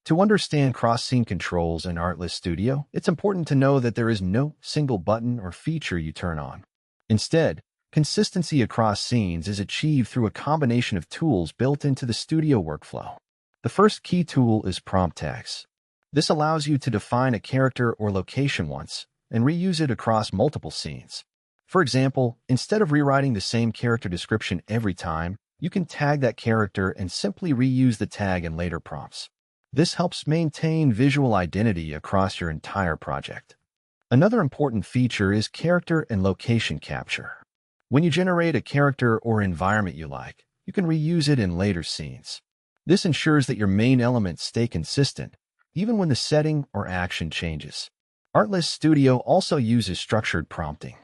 To understand cross-scene controls in Artlist Studio, it's important to know that there is no single button or feature you turn on. Instead, consistency across scenes is achieved through a combination of tools built into the studio workflow. The first key tool is prompt tags. This allows you to define a character or location once and reuse it across multiple scenes. For example, instead of rewriting the same character description every time, you can tag that character and simply reuse the tag in later prompts. This helps maintain visual identity across your entire project. Another important feature is character and location capture. When you generate a character or environment you like, you can reuse it in later scenes. This ensures that your main elements stay consistent, even when the setting or action changes. Artlist Studio also uses structured prompting.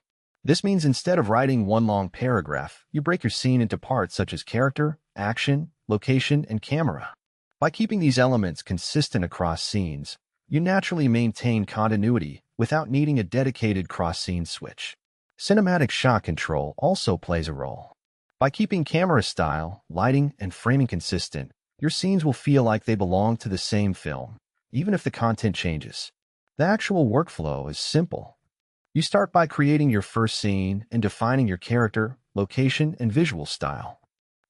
This means instead of writing one long paragraph, you break your scene into parts such as character, action, location, and camera. By keeping these elements consistent across scenes, you naturally maintain continuity without needing a dedicated cross-scene switch. Cinematic shot control also plays a role. By keeping camera style, lighting, and framing consistent, your scenes will feel like they belong to the same film, even if the content changes. The actual workflow is simple. You start by creating your first scene and defining your character, location, and visual style.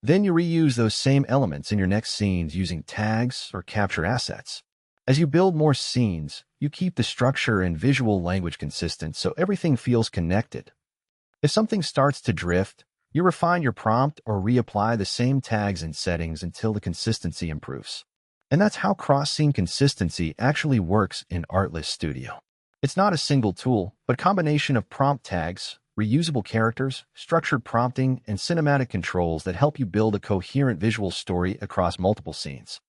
Then you reuse those same elements in your next scenes using tags or capture assets. As you build more scenes, you keep the structure and visual language consistent so everything feels connected. If something starts to drift, you refine your prompt or reapply the same tags and settings until the consistency improves. And that's how cross-scene consistency actually works in Artlist Studio. It's not a single tool, but a combination of prompt tags, reusable characters, structured prompting, and cinematic controls that help you build a coherent visual story across multiple scenes.